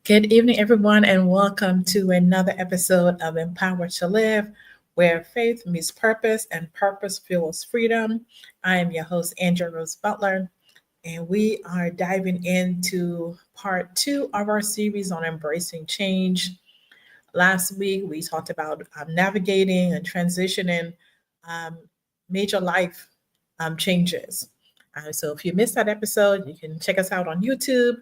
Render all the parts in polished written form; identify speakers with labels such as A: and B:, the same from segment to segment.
A: Good evening, everyone, and welcome to another episode of Empower to Live, where faith meets purpose and purpose fuels freedom. I am your host, Andrea Rose Butler, and we are diving into part two of our series on embracing change. Last week, we talked about navigating and transitioning um, major life changes. So if you missed that episode, you can check us out on YouTube,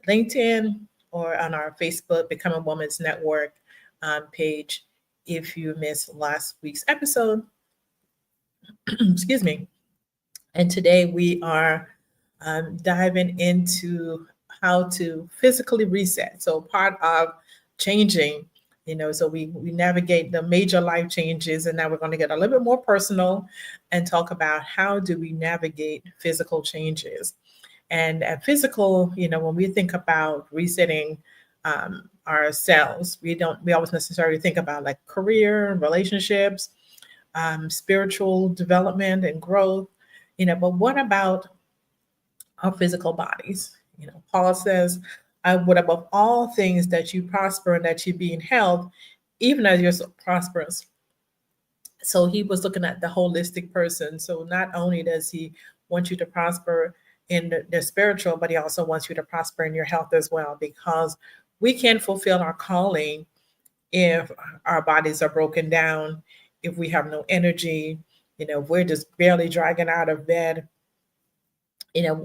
A: LinkedIn, or on our Facebook Become a Woman's Network page if you missed last week's episode. Excuse me. And today we are diving into how to physically reset. So part of changing, so we navigate the major life changes, and now we're going to get a little bit more personal and talk about how do we navigate physical changes. And physical, when we think about resetting ourselves, we always necessarily think about like career, relationships, spiritual development and growth, but what about our physical bodies? Paul says, I would above all things that you prosper and that you be in health, even as you're so prosperous. So he was looking at the holistic person. So not only does he want you to prosper in the spiritual, but he also wants you to prosper in your health as well, because we can't fulfill our calling if our bodies are broken down, if we have no energy, if we're just barely dragging out of bed,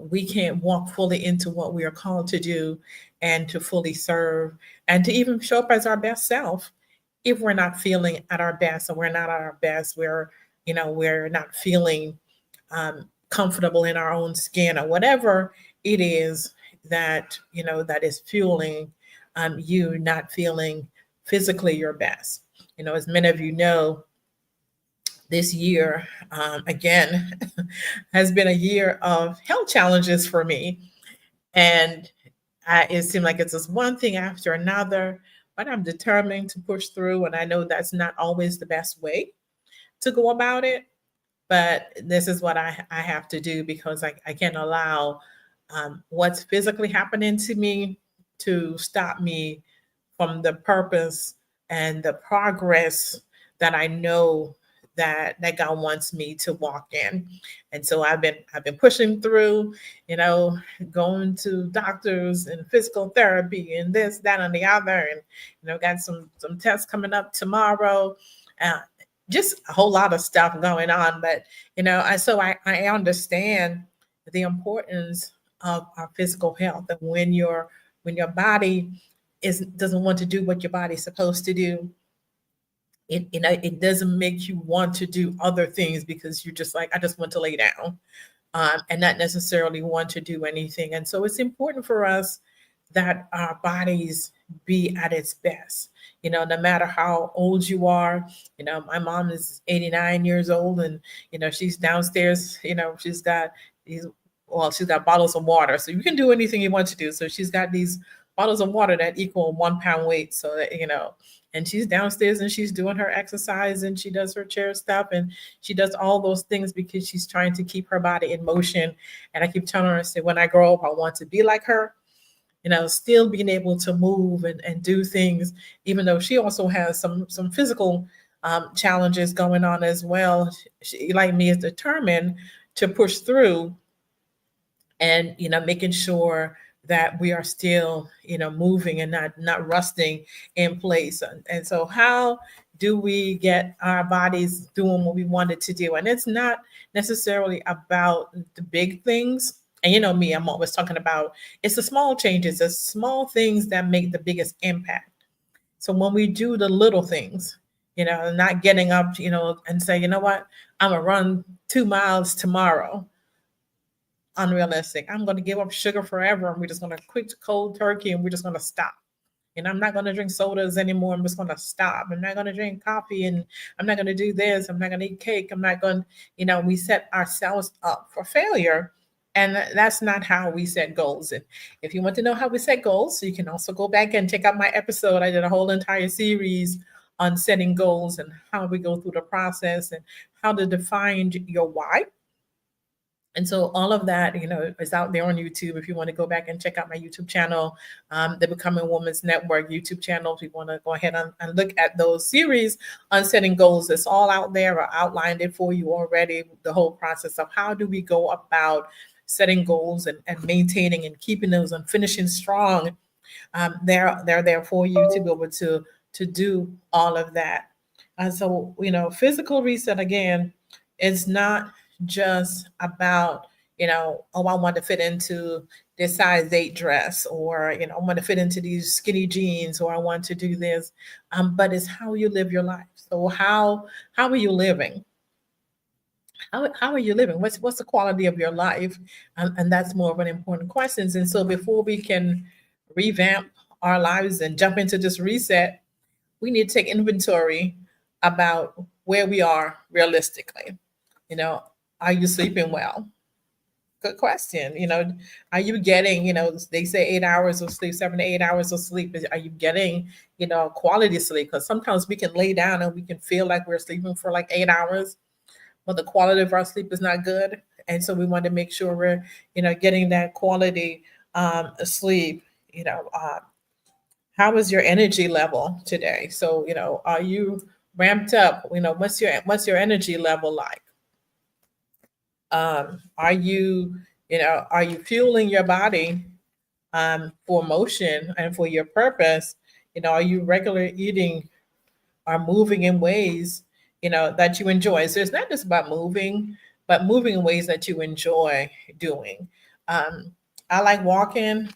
A: we can't walk fully into what we are called to do and to fully serve and to even show up as our best self if we're not feeling at our best, or we're not at our best, we're not feeling comfortable in our own skin, or whatever it is that is fueling you not feeling physically your best. As many of you know, this year, again, has been a year of health challenges for me. And it seemed like it's just one thing after another, but I'm determined to push through. And I know that's not always the best way to go about it, but this is what I have to do, because I can't allow what's physically happening to me to stop me from the purpose and the progress that I know that God wants me to walk in. And so I've been pushing through, you know, going to doctors and physical therapy and this, that, and the other, and got some tests coming up tomorrow. Uh, just a whole lot of stuff going on, but I understand the importance of our physical health, and when your body doesn't want to do what your body's supposed to do, it doesn't make you want to do other things, because you're just like, I just want to lay down, and not necessarily want to do anything. And so it's important for us that our bodies be at its best. No matter how old you are. My mom is 89 years old, and she's downstairs. These she's got bottles of water, so you can do anything you want to do. So she's got these bottles of water that equal 1 pound weight. So that and she's downstairs and she's doing her exercise and she does her chair stuff and she does all those things because she's trying to keep her body in motion. And I keep telling her, I say, when I grow up, I want to be like her, still being able to move and do things, even though she also has some physical challenges going on as well. She, like me, is determined to push through and making sure that we are still moving and not rusting in place. And so how do we get our bodies doing what we wanted to do? And it's not necessarily about the big things. And me, I'm always talking about, it's the small changes, the small things that make the biggest impact. So when we do the little things, not getting up, and say, you know what, I'm gonna run 2 miles tomorrow. Unrealistic. I'm going to give up sugar forever, and we're just going to quit cold turkey, and we're just going to stop. And I'm not going to drink sodas anymore. I'm just going to stop. I'm not going to drink coffee, and I'm not going to do this. I'm not going to eat cake. I'm not going, we set ourselves up for failure. And that's not how we set goals. And if you want to know how we set goals, so you can also go back and check out my episode. I did a whole entire series on setting goals and how we go through the process and how to define your why. And so all of that, is out there on YouTube. If you want to go back and check out my YouTube channel, the Becoming Woman's Network YouTube channel, if you want to go ahead and look at those series on setting goals, it's all out there. I outlined it for you already, the whole process of how do we go about setting goals and maintaining and keeping those and finishing strong. They're there for you to be able to do all of that. And so, physical reset again, it's not just about, oh, I want to fit into this size 8 dress, or, I want to fit into these skinny jeans, or I want to do this. But it's how you live your life. So how are you living? How are you living? What's the quality of your life? And that's more of an important question. And so before we can revamp our lives and jump into this reset, we need to take inventory about where we are realistically. You know, are you sleeping well? Good question. Are you getting, they say 8 hours of sleep, 7 to 8 hours of sleep. Are you getting, quality sleep? Because sometimes we can lay down and we can feel like we're sleeping for like 8 hours, but the quality of our sleep is not good. And so we want to make sure we're, getting that quality sleep. How is your energy level today? So, are you ramped up? What's your energy level like? Are you fueling your body for motion and for your purpose? Are you regular eating or moving in ways, that you enjoy? So it's not just about moving, but moving in ways that you enjoy doing. I like walking.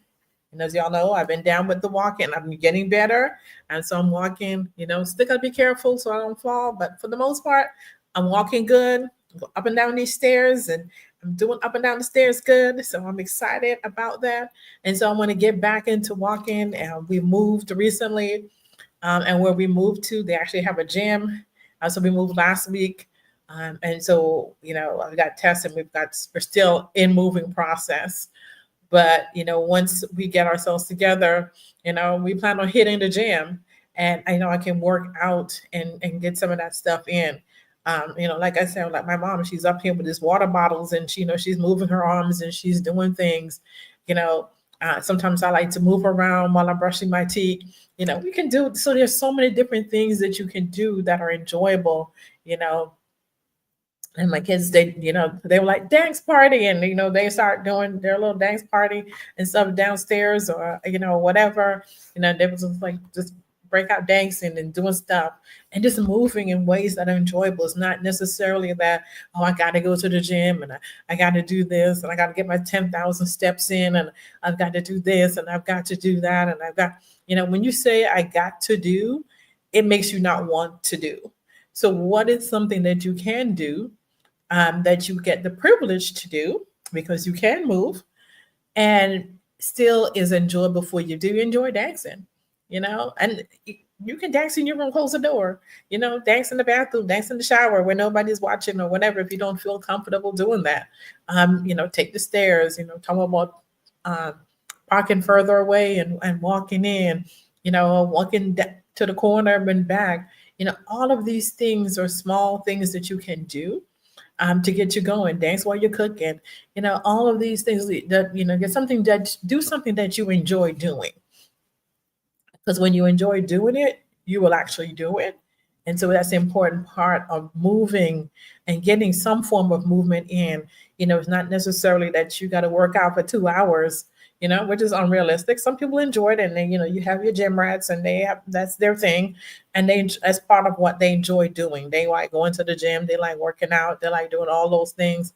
A: And as y'all know, I've been down with the walking. I'm getting better. And so I'm walking, still gotta be careful so I don't fall. But for the most part, I'm walking good, go up and down these stairs, and I'm doing up and down the stairs good. So I'm excited about that. And so I want to get back into walking. And we moved recently. And where we moved to, they actually have a gym. So we moved last week. And so, we got tested. We're still in moving process. But once we get ourselves together, we plan on hitting the gym, and I know I can work out and get some of that stuff in. Like I said, like my mom, she's up here with these water bottles, and she's moving her arms and she's doing things. Sometimes I like to move around while I'm brushing my teeth. We can do so. There's so many different things that you can do that are enjoyable. And my kids, they were like dance party, and they start doing their little dance party and stuff downstairs, or whatever. They was just break out dancing and doing stuff and just moving in ways that are enjoyable. It's not necessarily that, oh, I got to go to the gym and I got to do this and I got to get my 10,000 steps in and I've got to do this and I've got to do that and I've got, when you say I got to do, it makes you not want to do. So what is something that you can do, that you get the privilege to do, because you can move and still is enjoyable for you? Do you enjoy dancing? And you can dance in your room, close the door, dance in the bathroom, dance in the shower where nobody's watching or whatever. If you don't feel comfortable doing that, take the stairs, talk about parking further away and walking in, walking to the corner and back. All of these things are small things that you can do to get you going. Dance while you're cooking. All of these things that, do something that you enjoy doing. Because when you enjoy doing it, you will actually do it. And so that's the important part of moving and getting some form of movement in. It's not necessarily that you got to work out for 2 hours, which is unrealistic. Some people enjoy it, and then, you have your gym rats and that's their thing. And as part of what they enjoy doing. They like going to the gym. They like working out. They like doing all those things.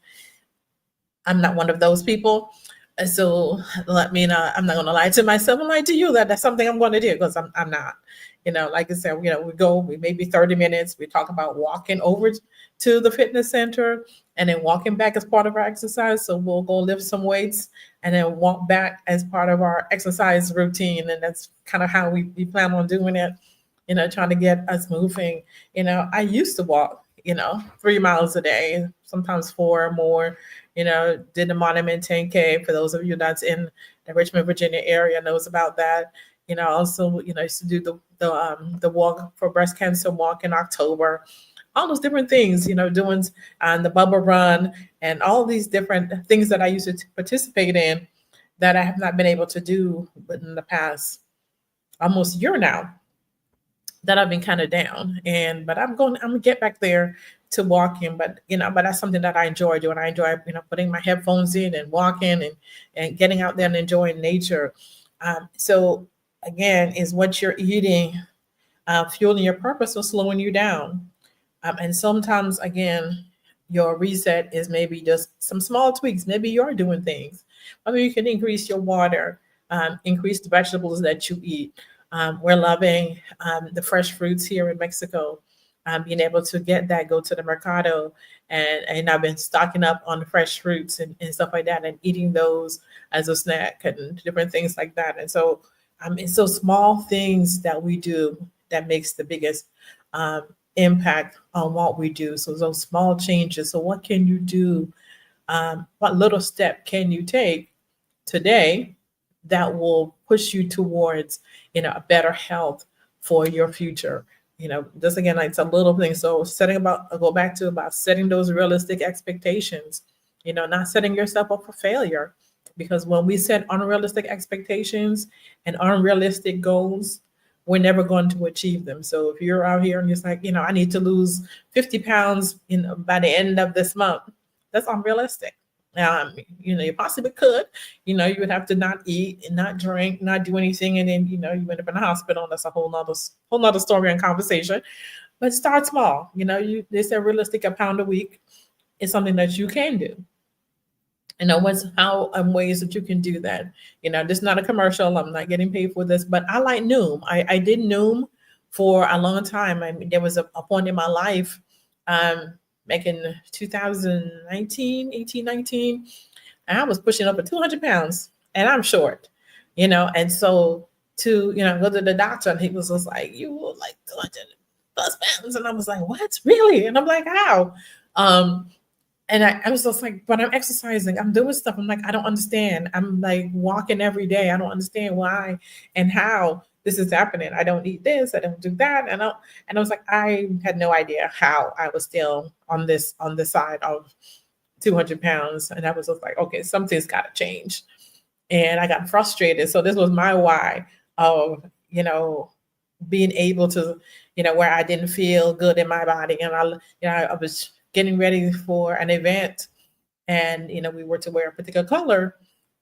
A: I'm not one of those people. And so let me know, I'm not going to lie to myself and lie to you that that's something I'm going to do, because I'm not. Like I said, we maybe 30 minutes. We talk about walking over to the fitness center and then walking back as part of our exercise. So we'll go lift some weights and then walk back as part of our exercise routine. And that's kind of how we plan on doing it, trying to get us moving. I used to walk, 3 miles a day, sometimes 4 or more. Did the Monument 10K. For those of you that's in the Richmond, Virginia area knows about that. Also, used to do the walk for breast cancer walk in October. all those different things, doing the bubble run and all these different things that I used to participate in that I have not been able to do within the past almost year now, that I've been kind of down. But I'm gonna get back there to walking. But but that's something that I enjoy doing. I enjoy, putting my headphones in and walking and getting out there and enjoying nature. So again, is what you're eating fueling your purpose or slowing you down? And sometimes, again, your reset is maybe just some small tweaks. Maybe you're doing things. Maybe you can increase your water, increase the vegetables that you eat. We're loving the fresh fruits here in Mexico. Being able to get that, go to the mercado, and I've been stocking up on the fresh fruits and stuff like that, and eating those as a snack and different things like that. And so, it's those small things that we do that makes the biggest impact on what we do. So those small changes. So what can you do? What little step can you take today that will push you towards, a better health for your future? This again, it's a little thing. So I'll go back to about setting those realistic expectations, not setting yourself up for failure. Because when we set unrealistic expectations and unrealistic goals, we're never going to achieve them. So if you're out here and you're like, I need to lose 50 pounds by the end of this month, that's unrealistic. You possibly could, you would have to not eat and not drink, not do anything. And then, you end up in the hospital. And that's a whole nother story and conversation. But start small. They say realistic, a pound a week is something that you can do. Ways that you can do that. This is not a commercial. I'm not getting paid for this, but I like Noom. I did Noom for a long time. I mean, there was a point in my life, back in 2019, 18, 19, and I was pushing up at 200 pounds, and I'm short, and so to, go to the doctor, and he was just like, you were like 200 plus pounds. And I was like, what, really? And I'm like, how? And I was just like, but I'm exercising, I'm doing stuff. I'm like, I don't understand. I'm like walking every day. I don't understand why and how this is happening. I don't eat this, I don't do that. And I was like, I had no idea how I was still on the side of 200 pounds. And I was just like, okay, something's got to change. And I got frustrated. So this was my why of, being able to, where I didn't feel good in my body. And I was getting ready for an event, and we were to wear a particular color,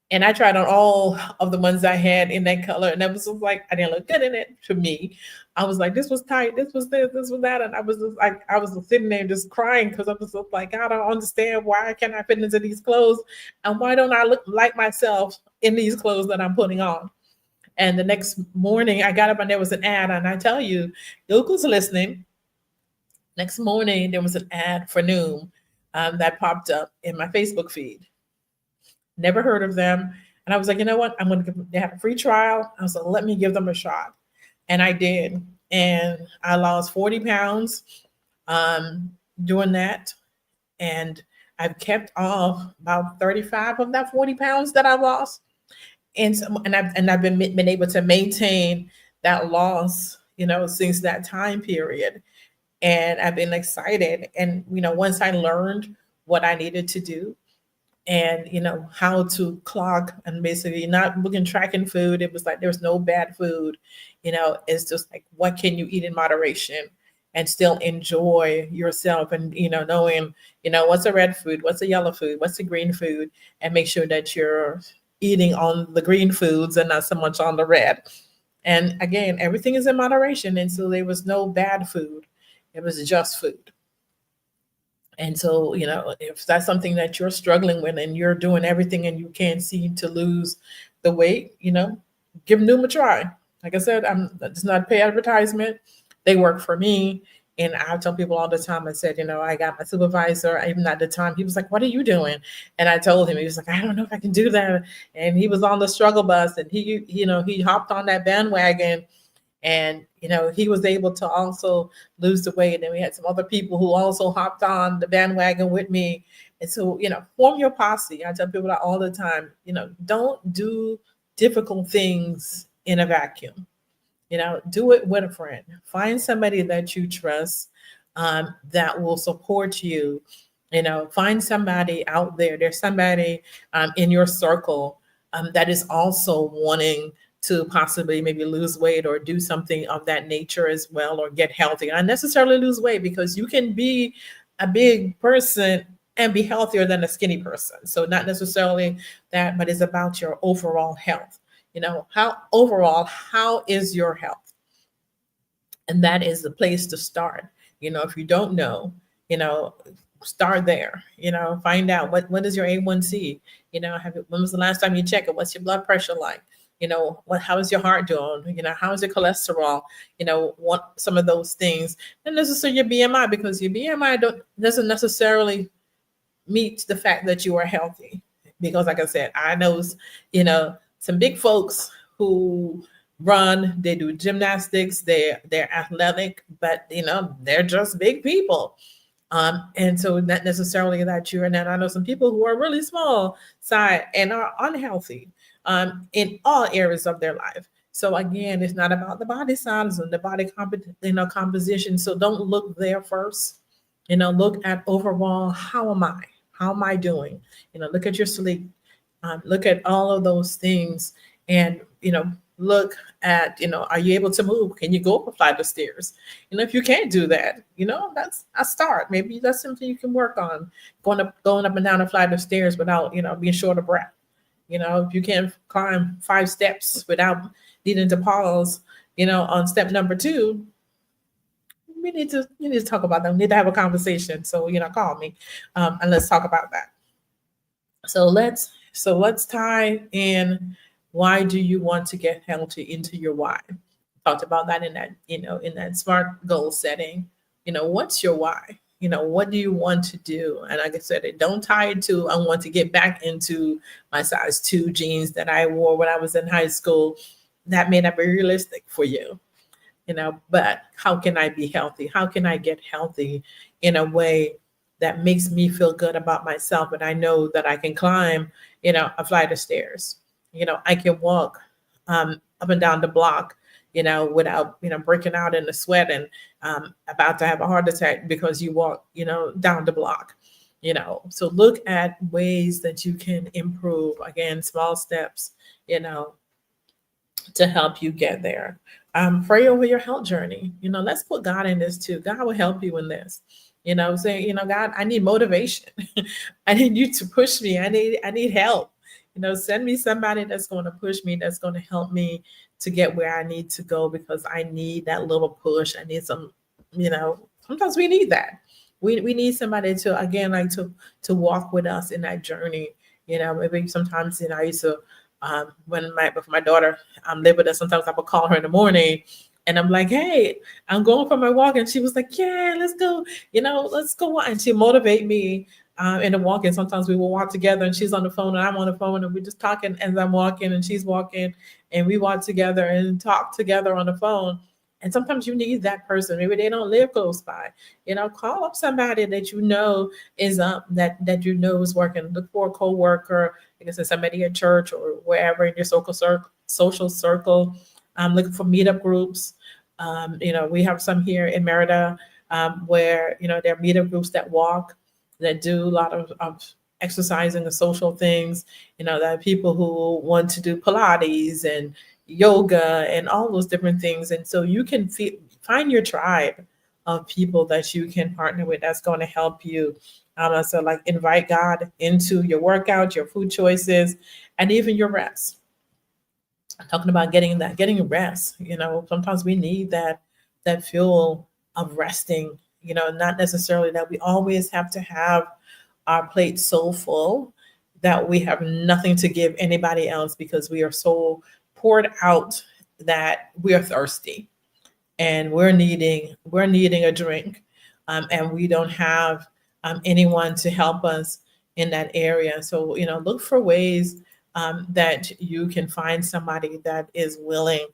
A: and I tried on all of the ones I had in that color, and that was just like, I didn't look good in it to me. I was like, this was tight, this was this was that, and I was just like, I was sitting there just crying because I was just like, I don't understand, why can't I fit into these clothes, and why don't I look like myself in these clothes that I'm putting on? And the next morning I got up and there was an ad, and I tell you, Google's listening. Next morning, there was an ad for Noom that popped up in my Facebook feed. Never heard of them. And I was like, you know what? They have a free trial. I was like, let me give them a shot. And I did. And I lost 40 pounds doing that. And I've kept off about 35 of that 40 pounds that I lost. And I've been able to maintain that loss, since that time period. And I've been excited. And, once I learned what I needed to do and, how to clock and basically not looking, tracking food, it was like, there's no bad food, it's just like, what can you eat in moderation and still enjoy yourself? And, knowing, what's a red food, what's a yellow food, what's a green food, and make sure that you're eating on the green foods and not so much on the red. And again, everything is in moderation. And so there was no bad food. It was just food. And so, if that's something that you're struggling with and you're doing everything and you can't seem to lose the weight, give Noom a try. Like I said, it's not pay advertisement. They work for me. And I tell people all the time, I said, I got my supervisor, even at the time, he was like, what are you doing? And I told him, he was like, I don't know if I can do that. And he was on the struggle bus, and he hopped on that bandwagon. And, he was able to also lose the weight. And we had some other people who also hopped on the bandwagon with me. And so, form your posse. I tell people that all the time, don't do difficult things in a vacuum. Do it with a friend. Find somebody that you trust. that will support you. Find somebody out there. There's somebody in your circle that is also wanting to possibly maybe lose weight or do something of that nature as well, or get healthy. Not necessarily lose weight, because you can be a big person and be healthier than a skinny person. So not necessarily that, but it's about your overall health. How is your health? And that is the place to start. If you don't know, you know, start there. Find out what is your A1C. When was the last time you checked it? What's your blood pressure like? How is your heart doing? How is your cholesterol? What some of those things. And necessarily your BMI, because your BMI doesn't necessarily meet the fact that you are healthy. Because like I said, I know, some big folks who run, they do gymnastics, they're athletic, but they're just big people. And so not necessarily that you're not. I know some people who are really small side and are unhealthy in all areas of their life. So again, it's not about the body size and the body composition. So don't look there first. Look at overall, how am I? How am I doing? Look at your sleep. Look at all of those things, and look at, are you able to move? Can you go up a flight of stairs? If you can't do that, that's a start. Maybe that's something you can work on, going up and down a flight of stairs without, being short of breath. If you can't climb 5 steps without needing to pause, on step number 2, you need to talk about that. We need to have a conversation. So, call me, and let's talk about that. So let's tie in, why do you want to get healthy, into your why. Talked about that in that, in that SMART goal setting. What's your why? What do you want to do? And like I said, don't tie it to, I want to get back into my size 2 jeans that I wore when I was in high school. That may not be realistic for you. But how can I be healthy? How can I get healthy in a way that makes me feel good about myself? And I know that I can climb, a flight of stairs. I can walk up and down the block, without, breaking out in the sweat and about to have a heart attack because you walk, down the block. So look at ways that you can improve. Again, small steps, to help you get there. Pray over your health journey. Let's put God in this too. God will help you in this. Say, God, I need motivation. I need you to push me. I need help. Send me somebody that's going to push me, that's going to help me to get where I need to go, because I need that little push. I need some, sometimes we need that. We need somebody to, again, like to walk with us in that journey. Maybe sometimes, I used to, when my daughter lived with us, sometimes I would call her in the morning and I'm like, hey, I'm going for my walk. And she was like, yeah, let's go, let's go. And she motivate me in the walk. And sometimes we will walk together and she's on the phone and I'm on the phone and we're just talking as I'm walking and she's walking, and we walk together and talk together on the phone. And sometimes you need that person. Maybe they don't live close by. Call up somebody that is that is working. Look for a coworker, like I said, somebody at church or wherever in your social circle. Looking for meetup groups. We have some here in Merida where there are meetup groups that walk, that do a lot of exercising and social things. There are people who want to do Pilates and yoga and all those different things. And so you can find your tribe of people that you can partner with that's going to help you. So like invite God into your workout, your food choices, and even your rest. I'm talking about getting rest. Sometimes we need that fuel of resting, not necessarily that we always have to have our plate so full that we have nothing to give anybody else, because we are so poured out that we are thirsty and we're needing a drink, and we don't have anyone to help us in that area. So look for ways that you can find somebody that is willing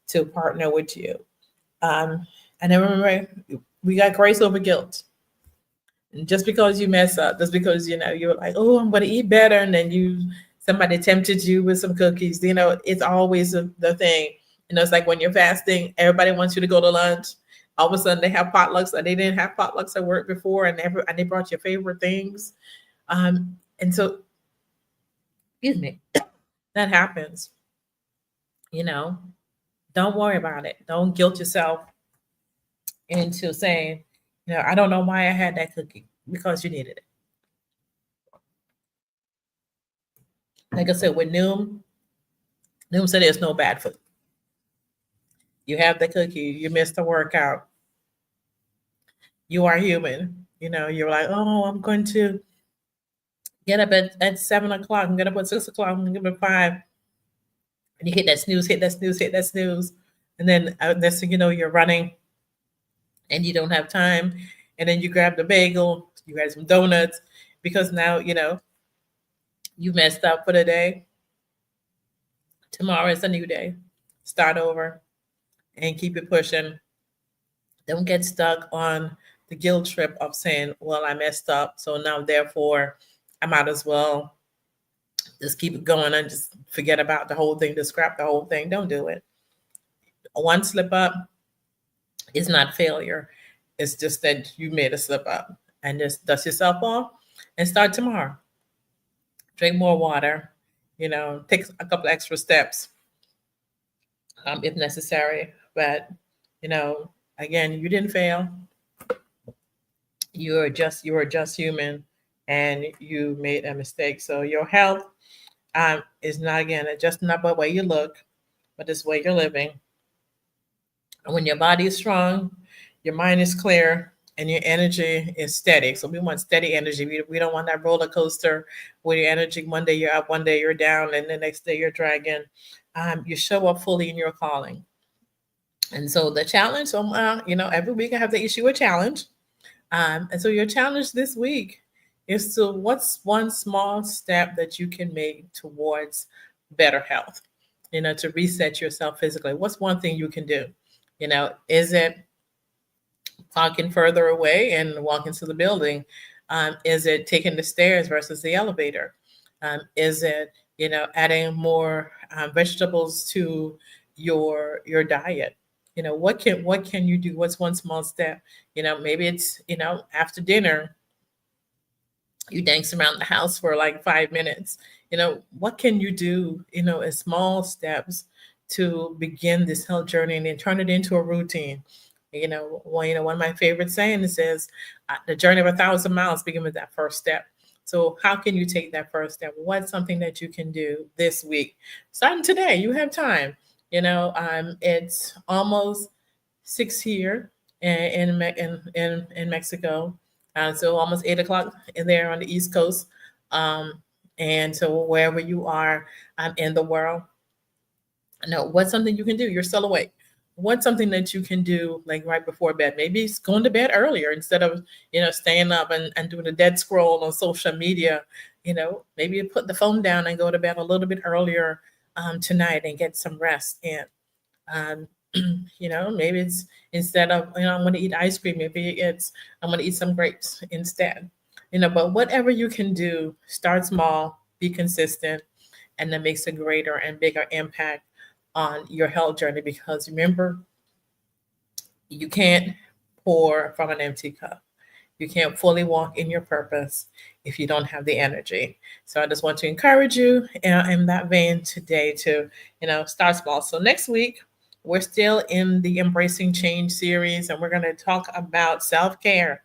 A: to partner with you. And then remember, we got grace over guilt. And just because you mess up, just because you're like, oh, I'm going to eat better, and then somebody tempted you with some cookies. It's always the thing. It's like when you're fasting, everybody wants you to go to lunch. All of a sudden they have potlucks and they didn't have potlucks at work before, and they brought your favorite things. And so, excuse me, that happens. You know, don't worry about it. Don't guilt yourself into saying, I don't know why I had that cookie, because you needed it. Like I said, with Noom said there's no bad food. You have the cookie, you missed the workout. You are human. You're like, oh, I'm going to get up at 7 o'clock and get up at 6 o'clock and get up at 5. And you hit that snooze, hit that snooze, hit that snooze. And then next thing you know, you're running and you don't have time. And then you grab the bagel, you grab some donuts, because now, you messed up for the day. Tomorrow is a new day. Start over and keep it pushing. Don't get stuck on the guilt trip of saying, well, I messed up, so now therefore I might as well just keep it going and just forget about the whole thing, just scrap the whole thing. Don't do it. One slip up is not failure. It's just that you made a slip up, and just dust yourself off and start tomorrow. Drink more water, take a couple extra steps if necessary. But, again, you didn't fail. You are just human, and you made a mistake. So your health is not, again, just not by the way you look, but it's the way you're living. And when your body is strong, your mind is clear, and your energy is steady. So we want steady energy. We don't want that roller coaster where your energy, one day you're up, one day you're down, and the next day you're dragging. You show up fully in your calling. And so the challenge, every week I have to issue a challenge. And so your challenge this week is to, what's one small step that you can make towards better health, to reset yourself physically? What's one thing you can do? Is it walking further away and walking to the building? Is it taking the stairs versus the elevator? Is it, adding more vegetables to your diet? What can you do? What's one small step? Maybe it's, after dinner, you dance around the house for like 5 minutes. What can you do, as small steps to begin this health journey and then turn it into a routine? One of my favorite sayings is, the journey of 1,000 miles begins with that first step. So how can you take that first step? What's something that you can do this week? Starting today, you have time. It's almost 6 here in Mexico. So almost 8 o'clock there on the East Coast. And so wherever you are in the world, what's something you can do? You're still awake. What's something that you can do, like right before bed? Maybe it's going to bed earlier instead of, staying up and doing a dead scroll on social media. Maybe you put the phone down and go to bed a little bit earlier tonight and get some rest in. Maybe it's, instead of, I'm going to eat ice cream, maybe it's, I'm going to eat some grapes instead. But whatever you can do, start small, be consistent, and that makes a greater and bigger impact on your health journey. Because remember, you can't pour from an empty cup. You can't fully walk in your purpose if you don't have the energy. So I just want to encourage you in that vein today to, start small. So next week, we're still in the Embracing Change series, and we're going to talk about self-care.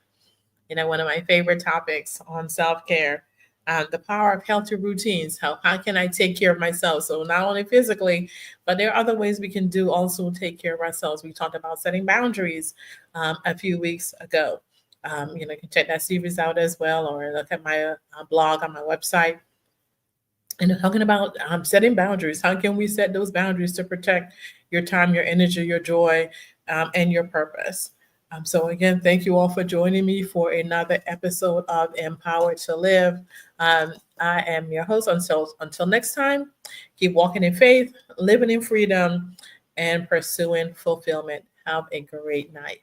A: One of my favorite topics on self-care, the power of healthy routines. How can I take care of myself? So not only physically, but there are other ways we can do also take care of ourselves. We talked about setting boundaries a few weeks ago. You can check that series out as well, or look at my blog on my website. And talking about setting boundaries. How can we set those boundaries to protect your time, your energy, your joy, and your purpose? So again, thank you all for joining me for another episode of Empowered to Live. I am your host. Until next time, keep walking in faith, living in freedom, and pursuing fulfillment. Have a great night.